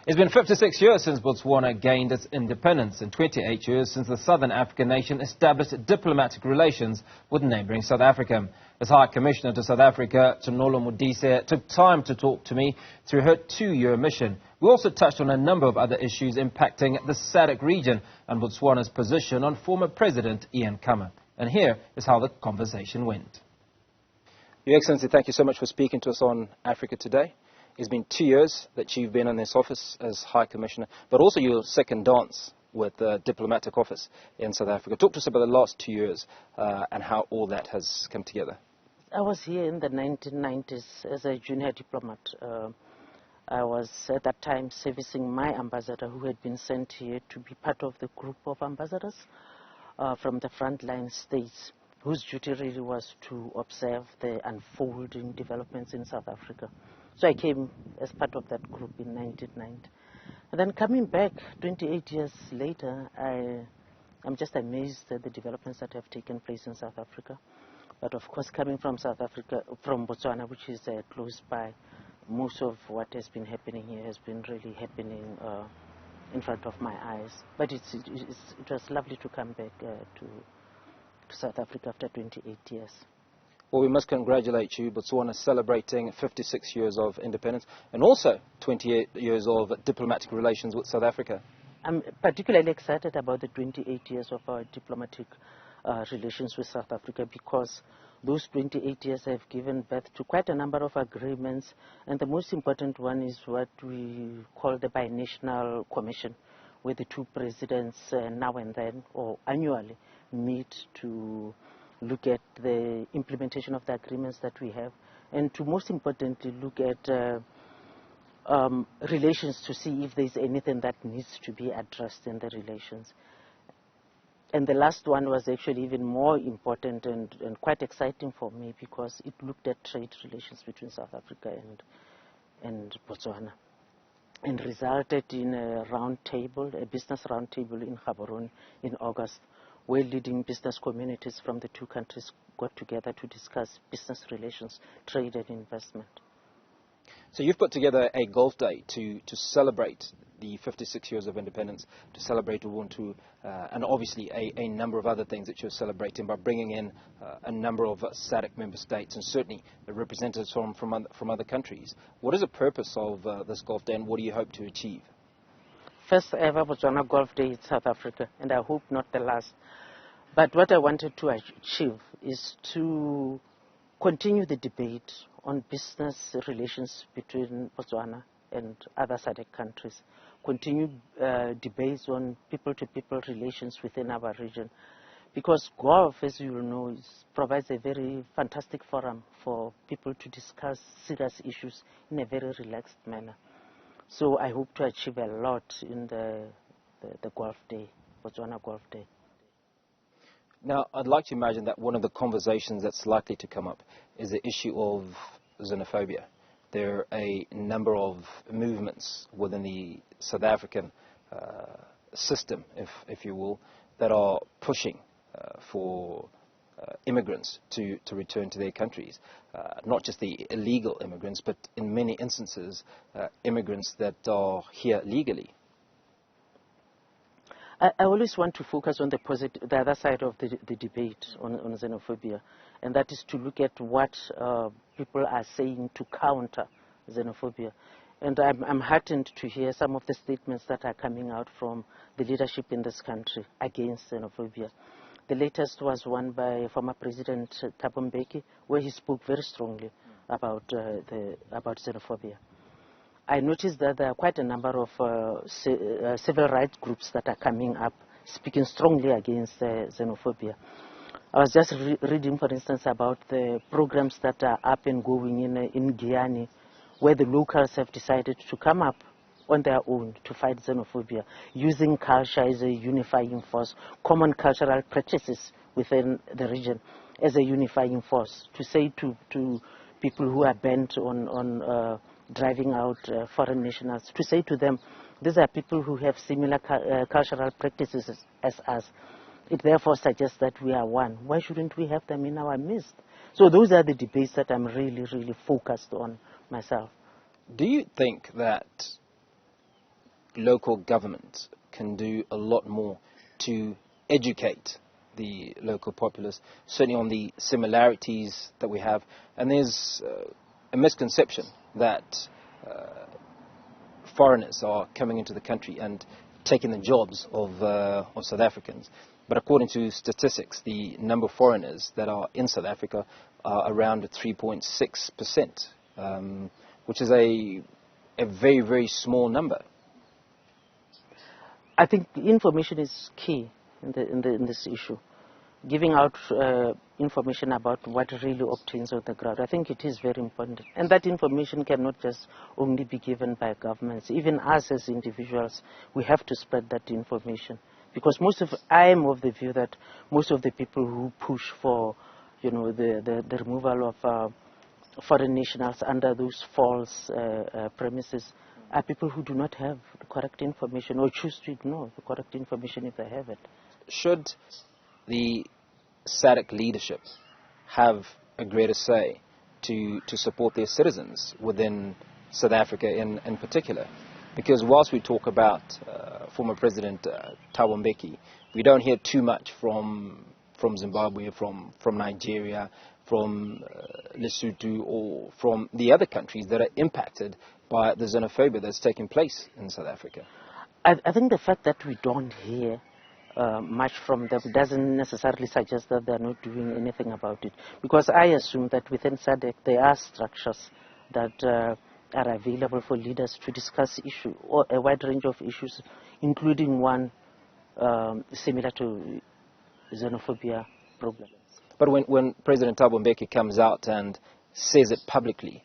It's been 56 years since Botswana gained its independence and 28 years since the Southern African nation established diplomatic relations with neighbouring South Africa. As High Commissioner to South Africa, Tshenolo Modise took time to talk to me through her 2-year mission. We also touched on a number of other issues impacting the SADC region and Botswana's position on former President Ian Khama. And here is how the conversation went. Your Excellency, thank you so much for speaking to us on Africa Today. It's been 2 years that you've been in this office as High Commissioner, but also your second dance with the diplomatic office in South Africa. Talk to us about the last 2 years and how all that has come together. I was here in the 1990s as a junior diplomat. I was at that time servicing my ambassador who had been sent here to be part of the group of ambassadors from the frontline states, whose duty really was to observe the unfolding developments in South Africa. So I came as part of that group in 1990. And then coming back 28 years later, I'm just amazed at the developments that have taken place in South Africa. But of course, coming from South Africa, from Botswana, which is close by, most of what has been happening here has been really happening in front of my eyes. But it was lovely to come back to South Africa after 28 years. Well, we must congratulate you. Botswana celebrating 56 years of independence and also 28 years of diplomatic relations with South Africa. I'm particularly excited about the 28 years of our diplomatic relations with South Africa, because those 28 years have given birth to quite a number of agreements, and the most important one is what we call the binational commission, where the two presidents now and then or annually meet to look at the implementation of the agreements that we have, and to most importantly look at relations to see if there's anything that needs to be addressed in the relations. And the last one was actually even more important and quite exciting for me, because it looked at trade relations between South Africa and Botswana, and resulted in a roundtable, a business roundtable in Gaborone in August, where leading business communities from the two countries got together to discuss business relations, trade and investment. So you've put together a golf day to celebrate the 56 years of independence, to celebrate Ubuntu, and obviously a number of other things that you're celebrating by bringing in a number of SADC member states and certainly the representatives from other countries. What is the purpose of this golf day, and what do you hope to achieve? First ever Botswana Golf Day in South Africa, and I hope not the last. But what I wanted to achieve is to continue the debate on business relations between Botswana and other SADC countries, continue debates on people-to-people relations within our region, because golf, as you know, provides a very fantastic forum for people to discuss serious issues in a very relaxed manner. So I hope to achieve a lot in the Golf Day, Botswana Golf Day. Now, I'd like to imagine that one of the conversations that's likely to come up is the issue of xenophobia. There are a number of movements within the South African system, if you will, that are pushing for immigrants to return to their countries. Not just the illegal immigrants, but in many instances, immigrants that are here legally. I always want to focus on the other side of the debate on xenophobia, and that is to look at what people are saying to counter xenophobia. And I'm heartened to hear some of the statements that are coming out from the leadership in this country against xenophobia. The latest was one by former President Thabo Mbeki, where he spoke very strongly about xenophobia. I noticed that there are quite a number of civil rights groups that are coming up, speaking strongly against xenophobia. I was just reading, for instance, about the programs that are up and going in Guyana, where the locals have decided to come up on their own to fight xenophobia, using culture as a unifying force, common cultural practices within the region as a unifying force, to say to people who are bent on driving out foreign nationals, to say to them, these are people who have similar cultural practices as us. It therefore suggests that we are one. Why shouldn't we have them in our midst? So those are the debates that I'm really, really focused on myself. Do you think that local government can do a lot more to educate the local populace, certainly on the similarities that we have. And there's a misconception that foreigners are coming into the country and taking the jobs of South Africans. But according to statistics, the number of foreigners that are in South Africa are around 3.6%, which is a very, very small number. I think information is key in this issue. Giving out information about what really obtains on the ground, I think it is very important. And that information cannot just only be given by governments. Even us as individuals, we have to spread that information. Because I am of the view that most of the people who push for, the removal of foreign nationals under those false premises are people who do not have the correct information or choose to ignore the correct information if they have it. Should the SADC leadership have a greater say to support their citizens within South Africa in particular? Because whilst we talk about former President Thabo Mbeki, we don't hear too much from Zimbabwe, from Nigeria, from Lesotho, or from the other countries that are impacted by the xenophobia that's taking place in South Africa. I think the fact that we don't hear much from them doesn't necessarily suggest that they're not doing anything about it. Because I assume that within SADC there are structures that are available for leaders to discuss issues, or a wide range of issues, including one similar to xenophobia problems. But when President Thabo Mbeki comes out and says it publicly,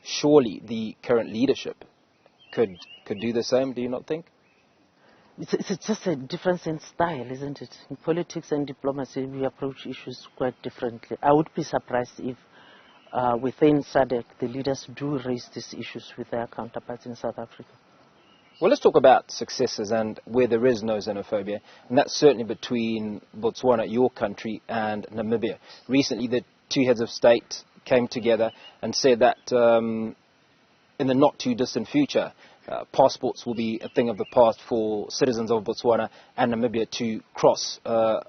surely the current leadership could do the same, do you not think? It's just a difference in style, isn't it? In politics and diplomacy, we approach issues quite differently. I would be surprised if within SADC, the leaders do raise these issues with their counterparts in South Africa. Well, let's talk about successes and where there is no xenophobia, and that's certainly between Botswana, your country, and Namibia. Recently, the two heads of state came together and said that in the not-too-distant future, passports will be a thing of the past for citizens of Botswana and Namibia to cross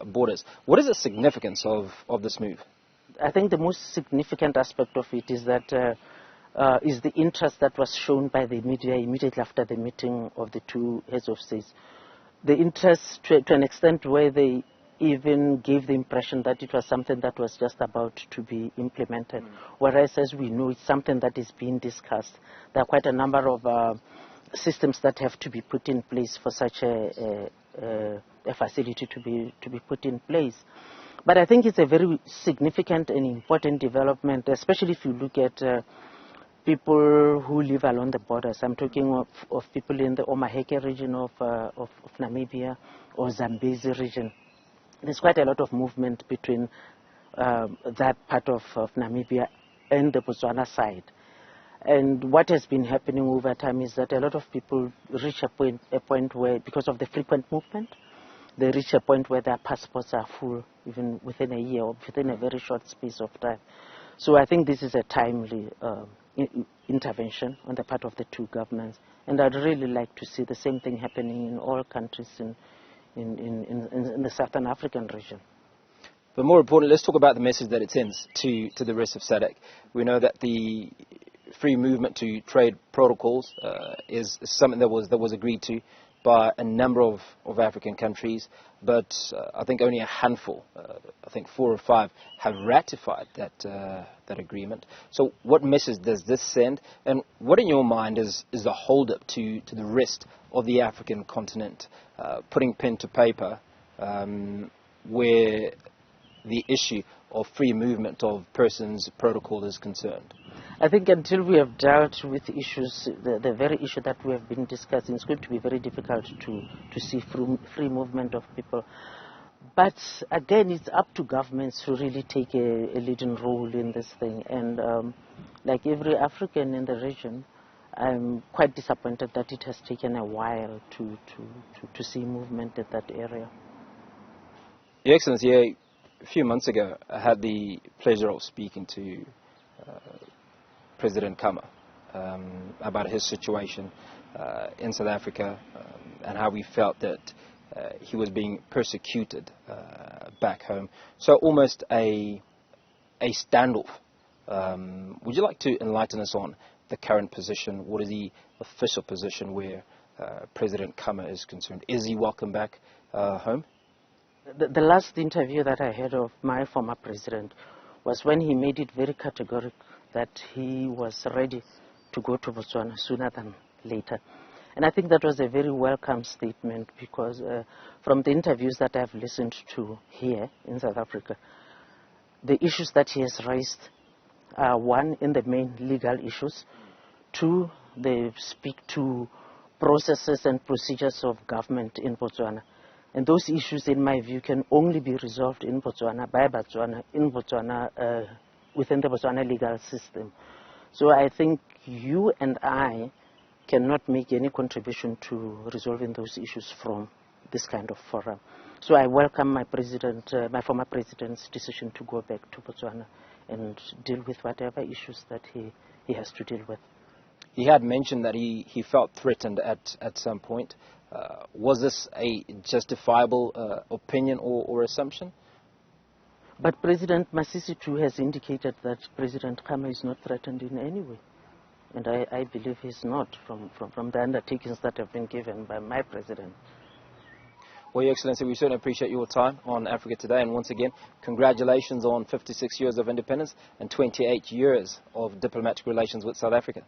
borders. What is the significance of this move? I think the most significant aspect of it is that is the interest that was shown by the media immediately after the meeting of the two heads of states. The interest to an extent where they even gave the impression that it was something that was just about to be implemented. Whereas, as we know, it's something that is being discussed. There are quite a number of systems that have to be put in place for such a facility to be put in place. But I think it's a very significant and important development, especially if you look at people who live along the borders. I'm talking of people in the Omaheke region of Namibia or Zambezi region. There's quite a lot of movement between that part of Namibia and the Botswana side. And what has been happening over time is that a lot of people reach a point where, because of the frequent movement, they reach a point where their passports are full, even within a year or within a very short space of time. So I think this is a timely intervention on the part of the two governments. And I'd really like to see the same thing happening in all countries in the Southern African region. But more importantly, let's talk about the message that it sends to the rest of SADC. We know that the free movement to trade protocols is something that was agreed to by a number of African countries, but I think only a handful, I think 4 or 5, have ratified that agreement. So what message does this send, and what in your mind is the hold-up to the rest of the African continent, putting pen to paper where the issue of free movement of persons protocol is concerned? I think until we have dealt with issues, the very issue that we have been discussing, it's going to be very difficult to see free movement of people. But again, it's up to governments to really take a leading role in this thing. And like every African in the region, I'm quite disappointed that it has taken a while to see movement in that area. Your Excellency, a few months ago, I had the pleasure of speaking to President Khama about his situation in South Africa and how we felt that he was being persecuted back home. So almost a standoff. Would you like to enlighten us on the current position? What is the official position where President Khama is concerned? Is he welcome back home? The last interview that I had of my former president was when he made it very categorical that he was ready to go to Botswana sooner than later. And I think that was a very welcome statement because from the interviews that I've listened to here in South Africa, the issues that he has raised are, one, in the main legal issues. Two, they speak to processes and procedures of government in Botswana. And those issues, in my view, can only be resolved in Botswana, by Botswana, in Botswana, within the Botswana legal system. So I think you and I cannot make any contribution to resolving those issues from this kind of forum. So I welcome my former president's decision to go back to Botswana and deal with whatever issues that he has to deal with. He had mentioned that he felt threatened at some point. Was this a justifiable opinion or assumption? But President Masisi too has indicated that President Khama is not threatened in any way. And I believe he's not from the undertakings that have been given by my president. Well, Your Excellency, we certainly appreciate your time on Africa Today. And once again, congratulations on 56 years of independence and 28 years of diplomatic relations with South Africa.